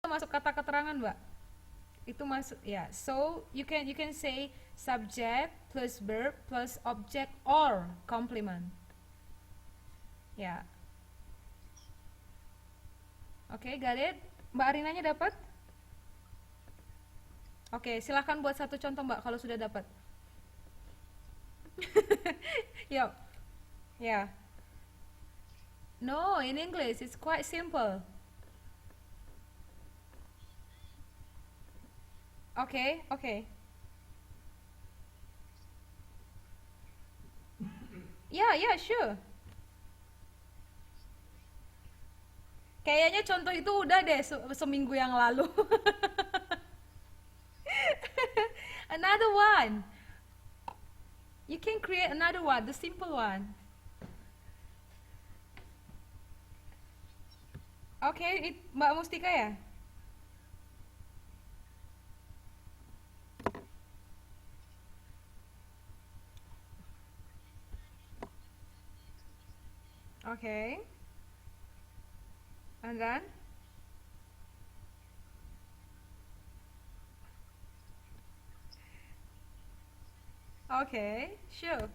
masuk kata keterangan, Mbak. Itu masuk ya. So you can say subject plus verb plus object or complement. Ya. Oke, got it? Mbak Arinanya dapat? Oke, silahkan buat satu contoh, Mbak, kalau sudah dapat. Yuk. Ya. No, in English it's quite simple. Okay, okay. Yeah, yeah, sure. Kayaknya contoh itu udah deh seminggu yang lalu. Another one. You can create another one, the simple one. Oke, Mbak Mustika ya? Oke. And then? Okay, sure.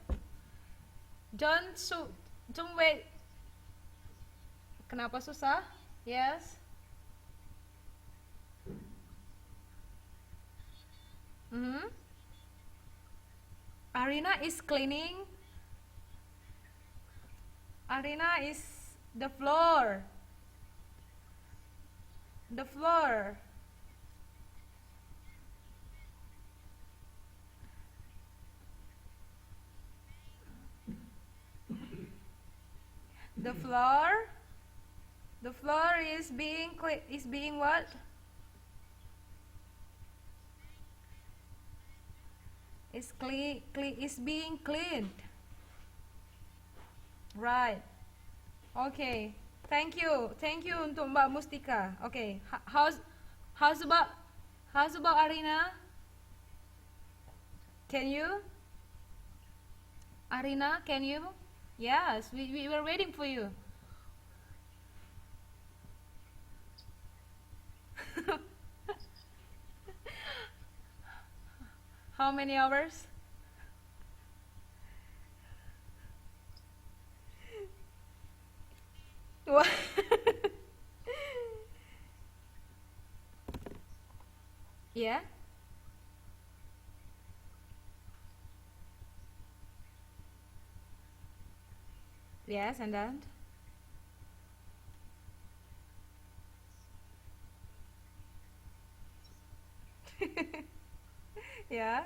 Don't so don't wait. Kenapa susah? Yes. Mm-hmm. Arina is cleaning. Arina is the floor. The floor. The floor. The floor is being what? Is being cleaned. Right. Okay. Thank you untuk Mbak Mustika. Okay. How's about Arina? Can you? Arina, can you? Yes, we were waiting for you. How many hours? What? Yeah. Yes, and then? Yeah.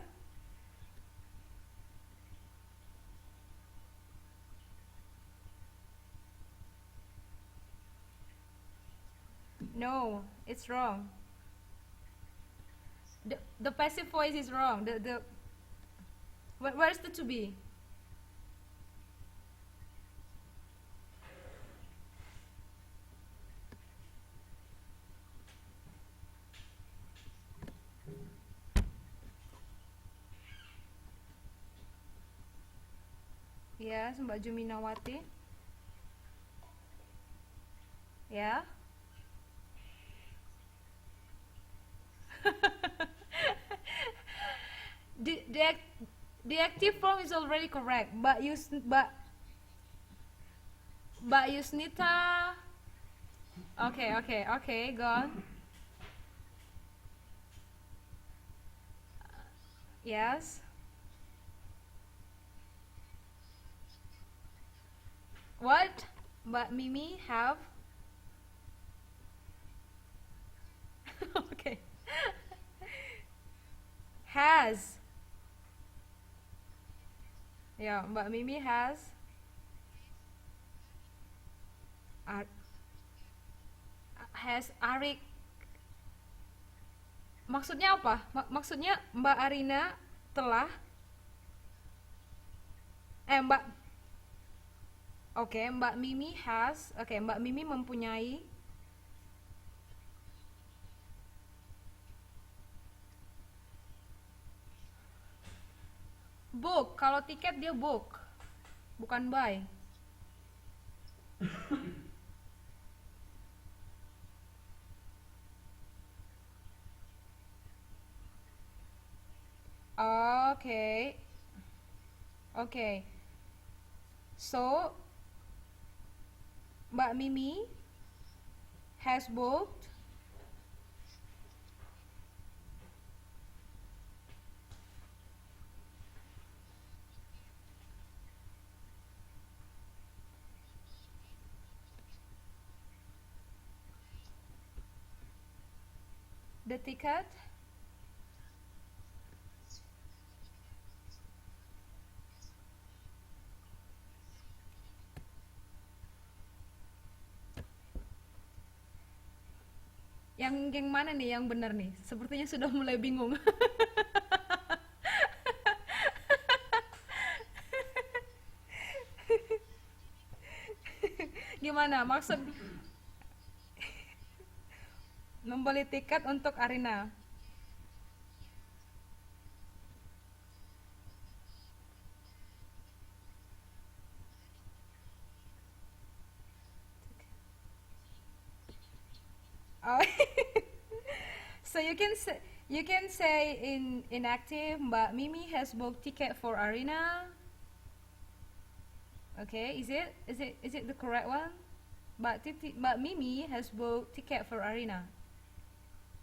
No, it's wrong. The passive voice is wrong. Where's the to be? Yes, Mbak Juminawati. Yeah. the the ac- the active form is already correct, but Yusnita. Okay, go on. Yes. What? But Mimi have. Okay. Has. Yeah, but Mimi Ar- has Arik. Maksudnya apa? Maksudnya Mbak Arina telah Mbak. Oke, Mbak Mimi has. Oke, Mbak Mimi mempunyai book. Kalau tiket dia book, bukan buy. Okay. So Mbak Mimi has booked the ticket. Yang mana nih yang benar nih? Sepertinya sudah mulai bingung. Gimana maksud membeli tiket untuk Arina? Oh, so you can say in inactive, Mbak Mimi has booked ticket for Arena. Okay, is it the correct one? Mbak Mimi has booked ticket for Arena.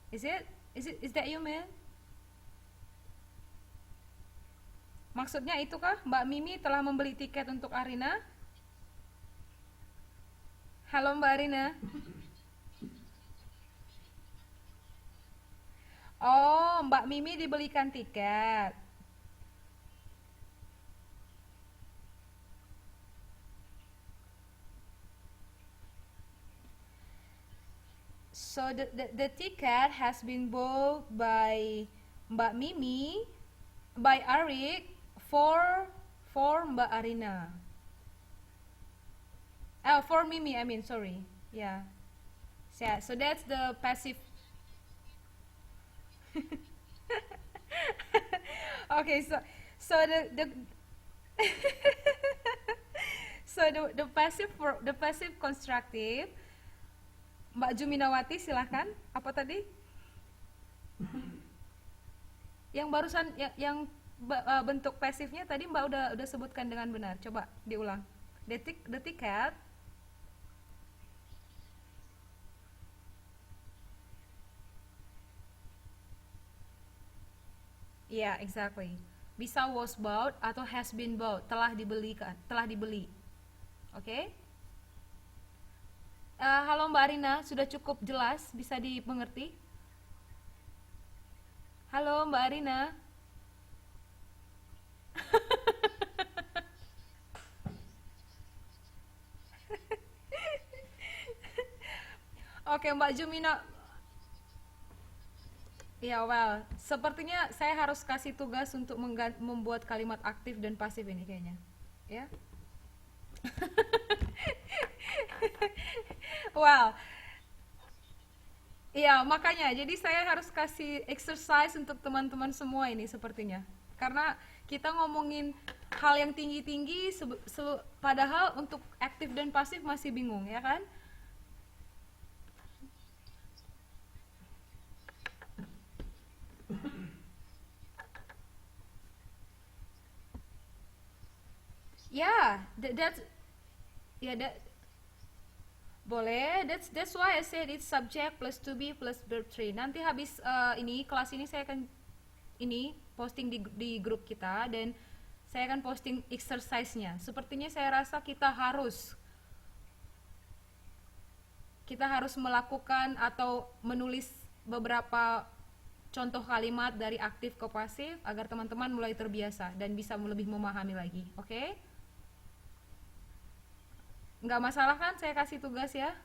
Is it? Is that you mean? Maksudnya itu kah? Mbak Mimi telah membeli tiket untuk Arina? Halo Mbak Arina. Oh, Mbak Mimi dibelikan tiket. So the ticket has been bought by Mbak Mimi, by Arik for Mbak Arina. Oh, for Mimi, I mean, sorry. Yeah. Yeah, so that's the passive. Okay, so the so the passive constructive. Mbak Juminawati silahkan. Apa tadi? Yang barusan yang bentuk pasifnya tadi Mbak udah sebutkan dengan benar. Coba diulang. The ticket. Yeah, exactly. Bisa was bought atau has been bought, telah dibeli kan, telah dibeli. Oke? Okay? Halo Mbak Arina, sudah cukup jelas, bisa dimengerti? Halo Mbak Arina. Oke, Mbak Jumina. Ya, well, sepertinya saya harus kasih tugas untuk membuat kalimat aktif dan pasif ini kayaknya. Ya. Well, iya, makanya jadi saya harus kasih exercise untuk teman-teman semua ini sepertinya. Karena kita ngomongin hal yang tinggi-tinggi padahal untuk aktif dan pasif masih bingung, ya kan? Ya, that's ya that boleh. That's why I said it's subject plus to be plus verb 3. Nanti habis ini kelas ini saya akan ini posting di grup kita dan saya akan posting exercise-nya. Sepertinya saya rasa kita harus melakukan atau menulis beberapa contoh kalimat dari aktif ke pasif agar teman-teman mulai terbiasa dan bisa lebih memahami lagi. Oke? Okay? Nggak masalah kan saya kasih tugas ya?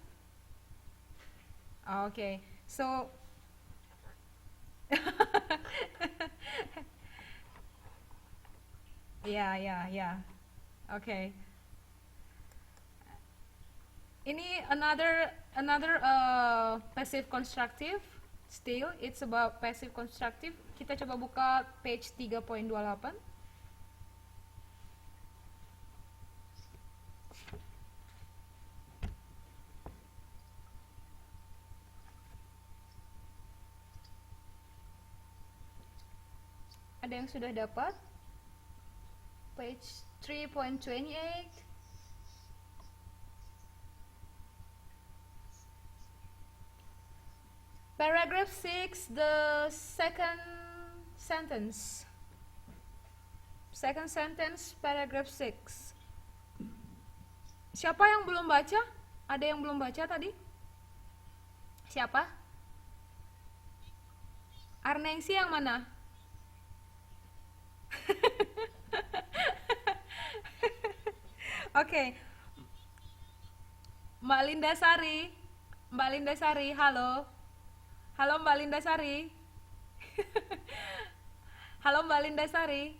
Oke. Okay. So ya, ya, ya. Oke. Ini another passive constructive. Still it's about passive constructive. Kita coba buka page 3.28. Ada yang sudah dapat? Page 3.28. Paragraph 6, the second sentence. Second sentence, paragraph 6. Siapa yang belum baca? Ada yang belum baca tadi? Siapa? Arnengsi yang mana? Oke, Mbak Linda Sari. Mbak Linda Sari, halo. Halo Mbak Linda Sari. Halo Mbak Linda Sari.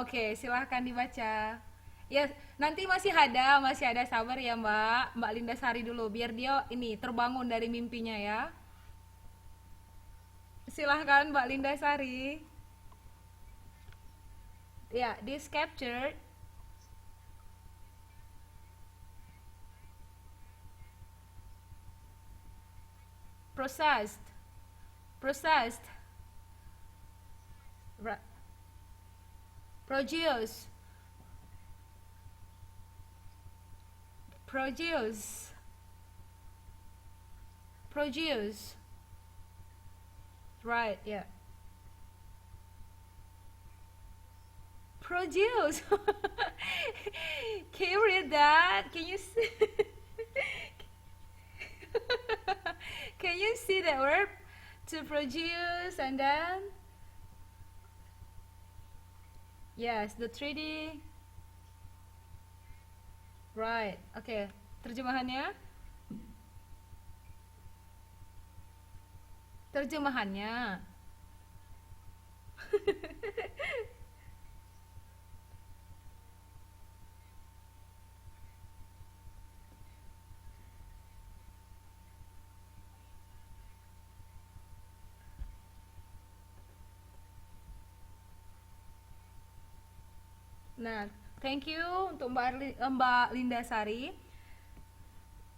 Oke, silahkan dibaca. Ya, nanti masih ada sabar ya Mbak. Mbak Linda Sari dulu, biar dia ini terbangun dari mimpinya ya. Silahkan Mbak Linda Sari. Ya, this captured. Processed. Processed. Produce. Produce. Produce. Right, yeah. Produce. Can you read that? Can you see? Can you see the verb to produce and then yes, the 3D. Right. Okay. Terjemahannya? Terjemahannya. Nah, thank you untuk Mbak Linda Sari.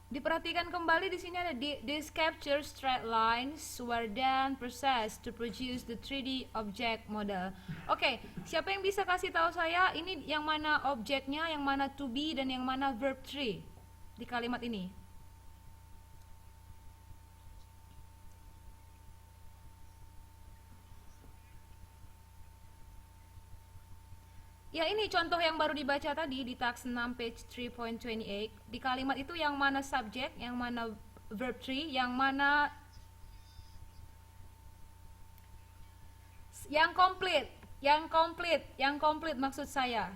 Diperhatikan kembali di sini ada this capture straight lines were then processed to produce the 3D object model. Oke, siapa yang bisa kasih tahu saya ini yang mana objeknya, yang mana to be dan yang mana verb 3 di kalimat ini? Ya ini contoh yang baru dibaca tadi di teks 6 page 3.28. Di kalimat itu yang mana subjek, yang mana verb 3, yang mana yang komplit, yang komplit maksud saya.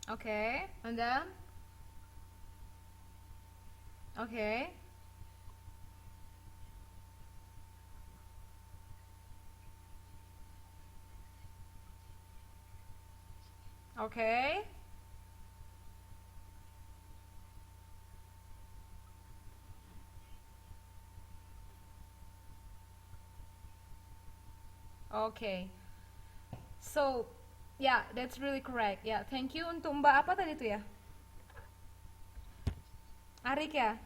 Oke, and then oke. Oke. Oke. So, yeah, that's really correct. Yeah, thank you untuk Mbak apa tadi itu ya? Arik ya?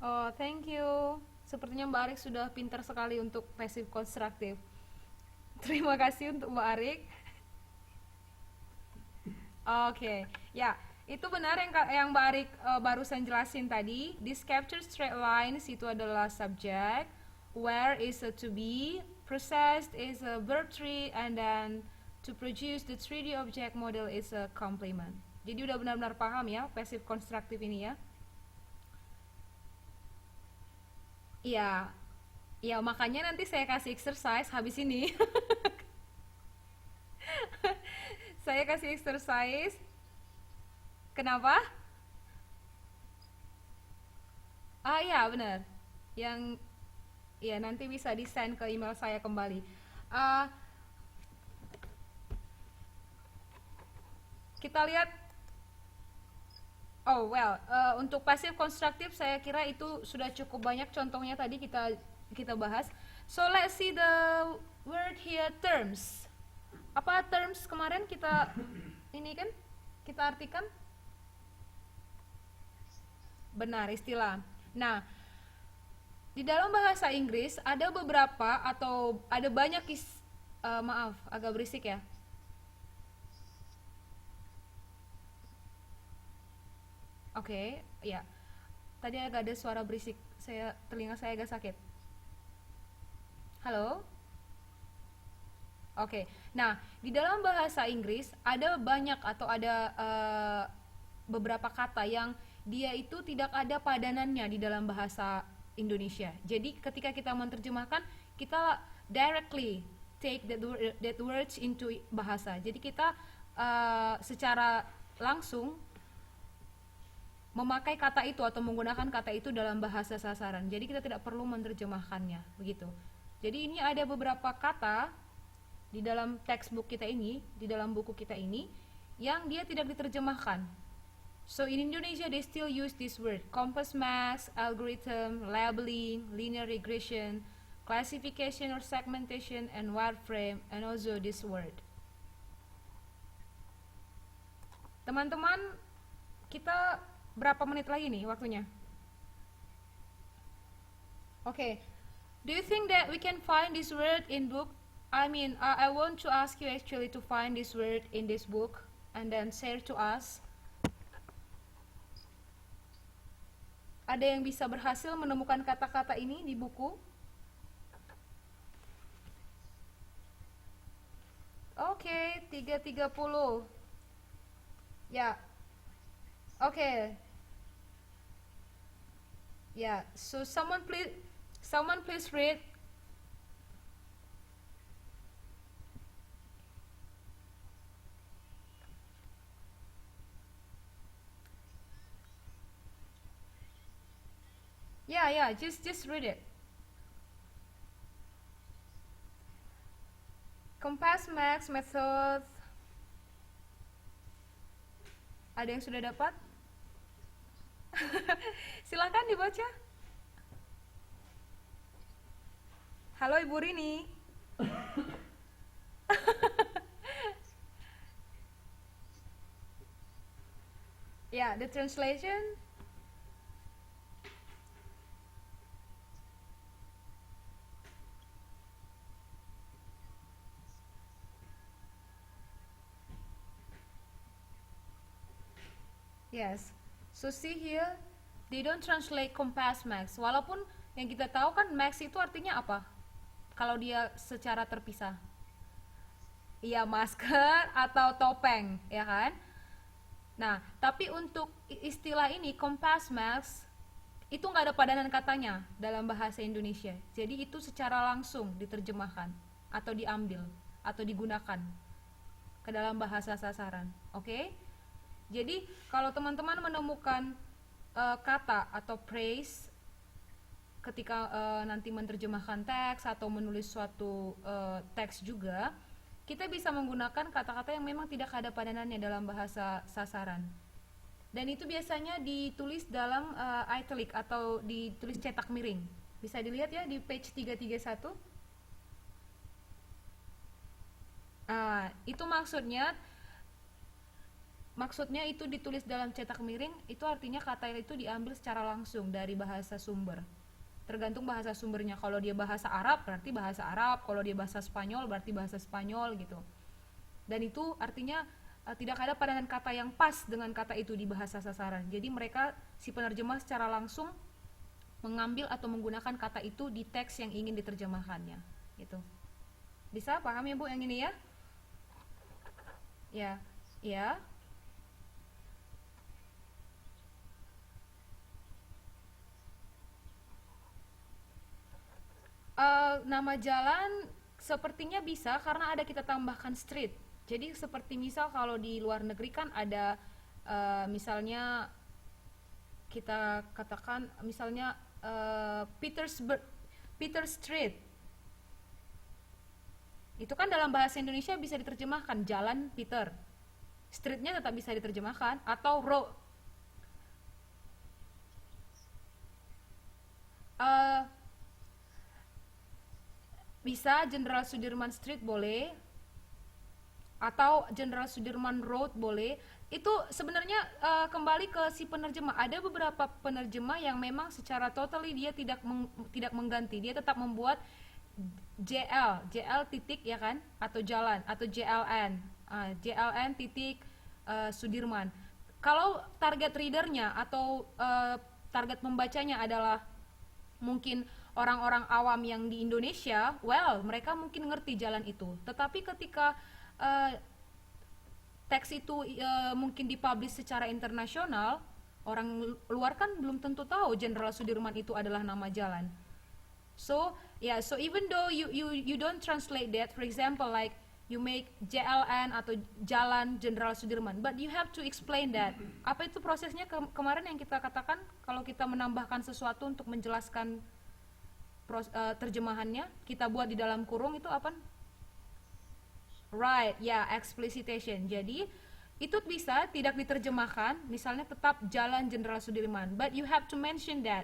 Oh, thank you. Sepertinya Mbak Arik sudah pintar sekali untuk passive konstruktif. Terima kasih untuk Mbak Arik. Oke, ya itu benar yang Mbak Arik barusan jelasin tadi. This capture straight lines itu adalah subject, where is a to be, processed is a verb 3, and then to produce the 3D object model is a complement. Jadi udah benar-benar paham ya passive konstruktif ini ya? Iya, ya makanya nanti saya kasih exercise habis ini. Saya kasih exercise. Kenapa? Ah ya benar. Yang ya nanti bisa di send ke email saya kembali. Ah, kita lihat. Oh well, untuk pasif konstruktif saya kira itu sudah cukup banyak contohnya tadi kita bahas. So let's see the word here terms. Apa terms kemarin kita ini kan kita artikan? Benar, istilah. Nah, Di dalam bahasa Inggris ada beberapa atau ada banyak maaf, agak berisik ya. Oke, ya. Tadi agak ada suara berisik. Telinga saya agak sakit. Halo? Oke. Nah, di dalam bahasa Inggris ada banyak atau ada beberapa kata yang dia itu tidak ada padanannya di dalam bahasa Indonesia. Jadi ketika kita menerjemahkan, kita directly take that words into bahasa. Jadi kita secara langsung memakai kata itu atau menggunakan kata itu dalam bahasa sasaran. Jadi kita tidak perlu menerjemahkannya, begitu. Jadi ini ada beberapa kata di dalam textbook kita ini, di dalam buku kita ini, yang dia tidak diterjemahkan. So in Indonesia they still use this word: compass max, algorithm, labeling, linear regression, classification or segmentation, and wireframe, and also this word. Teman-teman, kita berapa menit lagi nih waktunya? Okay. Do you think that we can find this word in book? I mean, I want to ask you actually to find this word in this book and then share to us. Ada yang bisa berhasil menemukan kata-kata ini di buku? Oke, 3.30. Ya. Oke. Ya, so someone please read. Yeah, just read it. Compass max method. Ada yang sudah dapat? Silakan dibaca. Halo Ibu Rini. Yeah, the translation. Yes. So see here, they don't translate compass max. Walaupun yang kita tahu kan max itu artinya apa? Kalau dia secara terpisah. Iya, masker atau topeng, ya kan? Nah, tapi untuk istilah ini compass max itu nggak ada padanan katanya dalam bahasa Indonesia. Jadi itu secara langsung diterjemahkan atau diambil atau digunakan ke dalam bahasa sasaran. Oke? Jadi kalau teman-teman menemukan kata atau phrase ketika nanti menerjemahkan teks atau menulis suatu teks juga, kita bisa menggunakan kata-kata yang memang tidak ada padanannya dalam bahasa sasaran. Dan itu biasanya ditulis dalam italic atau ditulis cetak miring. Bisa dilihat ya di page 331. Itu maksudnya itu ditulis dalam cetak miring, itu artinya kata itu diambil secara langsung dari bahasa sumber. Tergantung bahasa sumbernya. Kalau dia bahasa Arab berarti bahasa Arab, kalau dia bahasa Spanyol berarti bahasa Spanyol gitu. Dan itu artinya tidak ada padanan kata yang pas dengan kata itu di bahasa sasaran. Jadi mereka, si penerjemah secara langsung mengambil atau menggunakan kata itu di teks yang ingin diterjemahkannya gitu. Bisa paham ya Bu yang ini ya? Ya. Ya. Nama jalan sepertinya bisa karena ada kita tambahkan street. Jadi seperti misal kalau di luar negeri kan ada misalnya kita katakan misalnya Peter Street. Itu kan dalam bahasa Indonesia bisa diterjemahkan jalan Peter. Streetnya tetap bisa diterjemahkan atau road. Bisa Jenderal Sudirman Street boleh, atau Jenderal Sudirman Road boleh, itu sebenarnya kembali ke si penerjemah. Ada beberapa penerjemah yang memang secara totally dia tidak mengganti, dia tetap membuat JL titik ya kan, atau jalan, atau JLN titik Sudirman. Kalau target readernya atau target pembacanya adalah mungkin orang-orang awam yang di Indonesia, well mereka mungkin ngerti jalan itu. Tetapi ketika uh, teks itu mungkin dipublish secara internasional, orang luar kan belum tentu tahu Jenderal Sudirman itu adalah nama jalan. So yeah, so even though you don't translate that, for example like you make JLN atau Jalan Jenderal Sudirman, but you have to explain that. Apa itu prosesnya kemarin yang kita katakan kalau kita menambahkan sesuatu untuk menjelaskan terjemahannya, kita buat di dalam kurung itu apa? Right, ya, yeah, explicitation. Jadi itu bisa tidak diterjemahkan, misalnya tetap Jalan Jenderal Sudirman, but you have to mention that.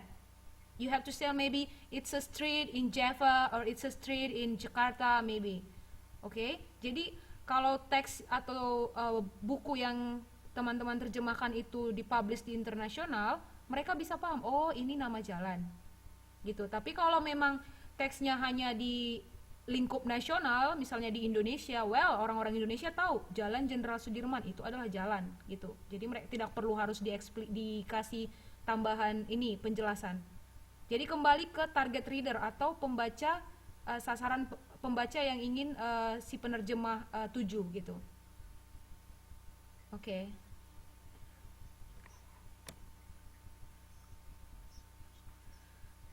You have to say maybe it's a street in Java or it's a street in Jakarta maybe. Oke, jadi kalau teks atau buku yang teman-teman terjemahkan itu dipublish di internasional, mereka bisa paham, oh ini nama jalan gitu. Tapi kalau memang teksnya hanya di lingkup nasional, misalnya di Indonesia, well orang-orang Indonesia tahu Jalan Jenderal Sudirman itu adalah jalan gitu. Jadi mereka tidak perlu harus dikasih tambahan ini penjelasan. Jadi kembali ke target reader atau pembaca, sasaran pembaca yang ingin si penerjemah tuju gitu. Oke.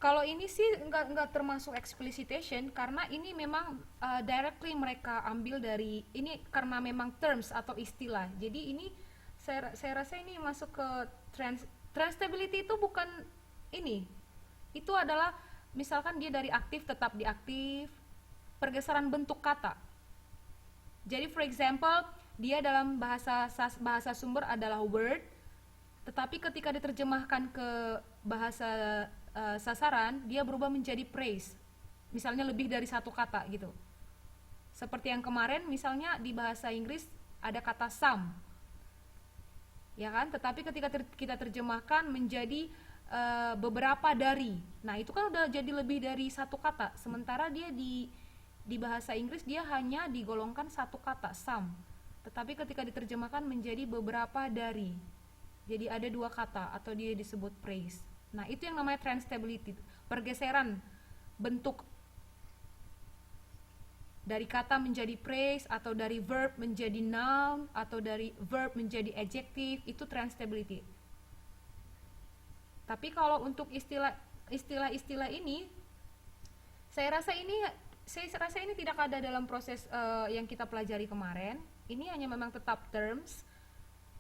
Kalau ini sih nggak termasuk explicitation karena ini memang directly mereka ambil dari ini karena memang terms atau istilah. Jadi ini saya rasa ini masuk ke transstability itu bukan ini. Itu adalah misalkan dia dari aktif tetap di aktif, pergeseran bentuk kata. Jadi for example dia dalam bahasa sumber adalah word, tetapi ketika diterjemahkan ke bahasa sasaran dia berubah menjadi praise, misalnya lebih dari satu kata gitu. Seperti yang kemarin misalnya di bahasa Inggris ada kata some, ya kan, tetapi ketika kita terjemahkan menjadi beberapa dari, nah itu kan udah jadi lebih dari satu kata, sementara dia di bahasa Inggris dia hanya digolongkan satu kata some, tetapi ketika diterjemahkan menjadi beberapa dari, jadi ada dua kata atau dia disebut praise. Nah itu yang namanya transstability, pergeseran bentuk dari kata menjadi praise, atau dari verb menjadi noun, atau dari verb menjadi adjective, itu transstability. Tapi kalau untuk istilah-istilah ini, saya rasa ini tidak ada dalam proses yang kita pelajari kemarin. Ini hanya memang tetap terms,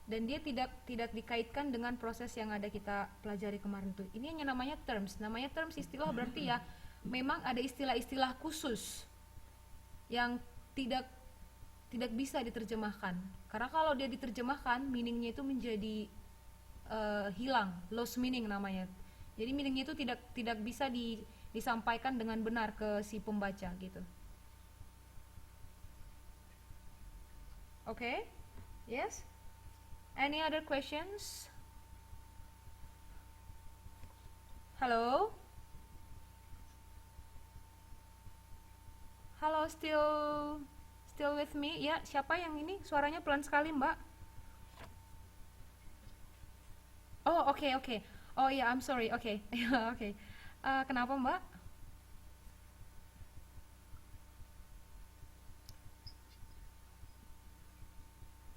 dan dia tidak dikaitkan dengan proses yang ada kita pelajari kemarin tuh. Ini hanya namanya terms. Namanya terms istilah berarti ya memang ada istilah-istilah khusus yang tidak bisa diterjemahkan. Karena kalau dia diterjemahkan, meaningnya itu menjadi hilang, lost meaning namanya. Jadi meaningnya itu tidak bisa disampaikan dengan benar ke si pembaca gitu. Oke? Yes? Any other questions? Hello? Halo, still with me? Ya, siapa yang ini? Suaranya pelan sekali, Mbak. Oh, oke. Oh ya, I'm sorry. Oke. Oke. Kenapa, Mbak?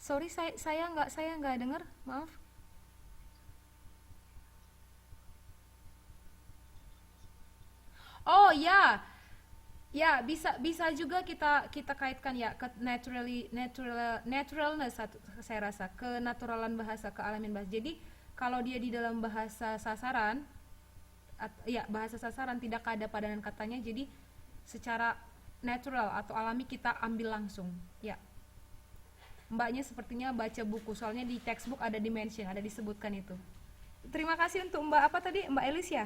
Sorry, saya nggak dengar, maaf. Oh ya, ya bisa juga kita kaitkan ya ke naturalness, saya rasa kenaturalan bahasa, kealamian bahasa. Jadi kalau dia di dalam bahasa sasaran, bahasa sasaran tidak ada padanan katanya, jadi secara natural atau alami kita ambil langsung. Ya, Mbaknya sepertinya baca buku, soalnya di textbook ada dimension, ada disebutkan itu. Terima kasih untuk Mbak apa tadi, Mbak Elis ya?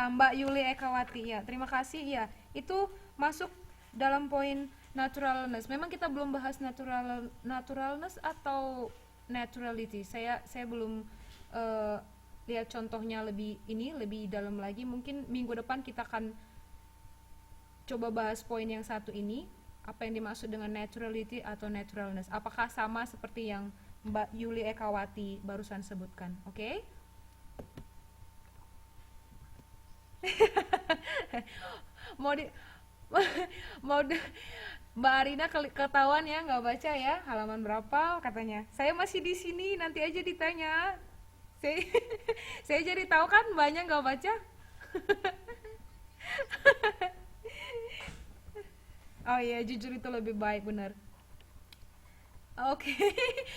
Mbak Yuli Ekawati ya, terima kasih ya. Itu masuk dalam poin Naturalness. Memang kita belum bahas naturalness atau naturality. Saya belum eh, lihat contohnya lebih dalam lagi. Mungkin minggu depan kita akan coba bahas poin yang satu ini. Apa yang dimaksud dengan naturality atau naturalness? Apakah sama seperti yang Mbak Yuli Ekawati barusan sebutkan? Oke? Mau di mau di- Mbak Arina ketahuan ya nggak baca ya halaman berapa katanya. Saya masih di sini, nanti aja ditanya. Saya saya jadi tahu kan banyak nggak baca. Oh iya, jujur itu lebih baik, benar. Oke,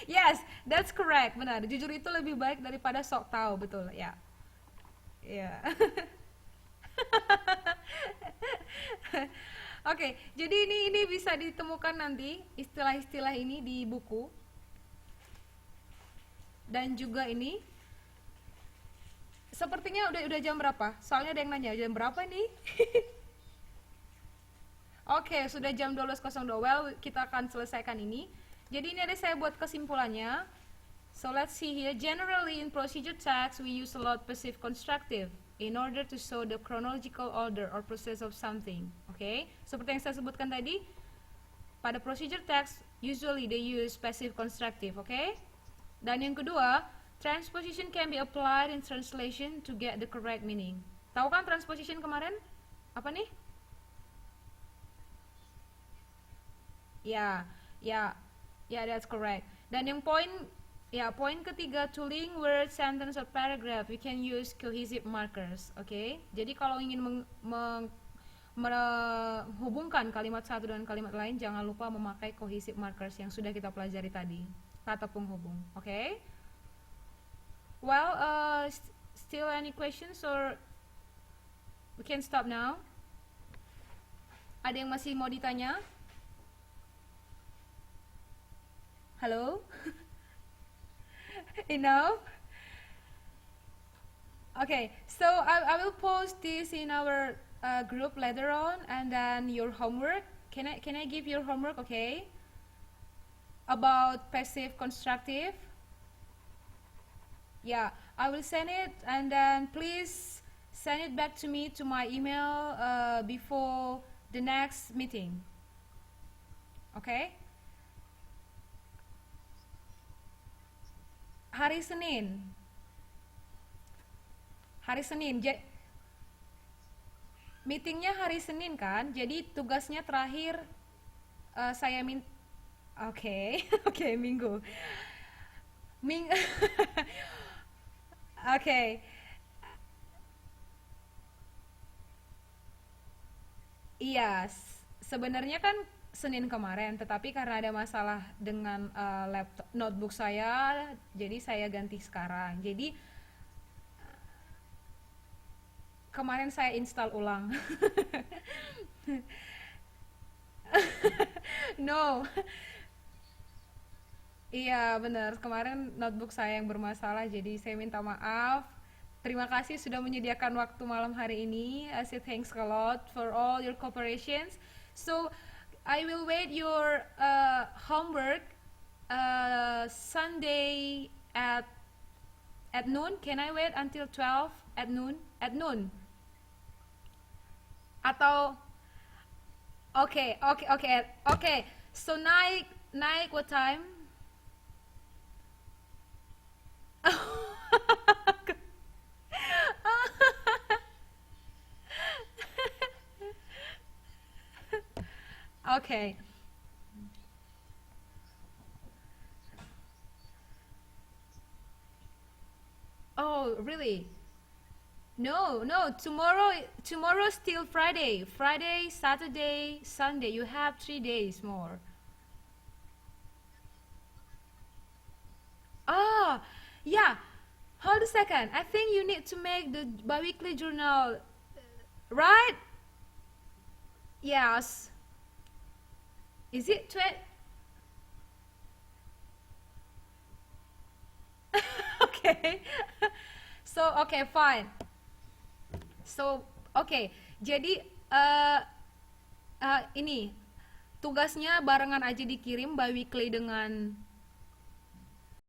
yes, that's correct, benar. Jujur itu lebih baik daripada sok tahu, betul ya. Ya. Oke, jadi ini bisa ditemukan nanti istilah-istilah ini di buku, dan juga ini sepertinya udah jam berapa? Soalnya ada yang nanya jam berapa nih? Oke, sudah jam 12.02. Well, kita akan selesaikan ini. Jadi ini ada saya buat kesimpulannya. So let's see here. Generally in procedure text we use a lot passive constructive in order to show the chronological order or process of something. Oke, seperti yang saya sebutkan tadi, pada procedure text usually they use passive constructive. Oke. Dan yang kedua, transposition can be applied in translation to get the correct meaning. Tahu kan transposition kemarin? Apa nih? Ya, ya, ya, that's correct. Dan yang poin ketiga, to link word, sentence, or paragraph, we can use cohesive markers. Oke, jadi kalau ingin menghubungkan kalimat satu dengan kalimat lain, jangan lupa memakai cohesive markers yang sudah kita pelajari tadi, kata penghubung. Oke. Well, still any questions or we can stop now? Ada yang masih mau ditanya? Halo? Enough? Okay, so I will post this in our group later on, and then your homework. Can I give your homework? Okay, about passive constructive. Yeah, I will send it, and then please send it back to me to my email before the next meeting. Okay? Hari Senin. Hari Senin. Meetingnya hari Senin kan? Jadi tugasnya terakhir saya Oke, oke, Minggu. Ming Oke. Iya, sebenarnya kan Senin kemarin, tetapi karena ada masalah dengan laptop notebook saya, jadi saya ganti sekarang. Jadi kemarin saya install ulang. No, iya benar. Kemarin notebook saya yang bermasalah, jadi saya minta maaf. Terima kasih sudah menyediakan waktu malam hari ini. I say thanks a lot for all your cooperations. So I will wait your homework Sunday at noon. Can I wait until 12 at noon? At noon. Atau okay. So naik what time? Okay. Oh, really? No, no. Tomorrow still Friday. Friday, Saturday, Sunday. You have 3 days more. Ah, yeah. Hold a second. I think you need to make the biweekly journal, right? Yes. Is it 20? Okay. So, okay, fine. So, okay. Jadi ini tugasnya barengan aja dikirim, bi weekly dengan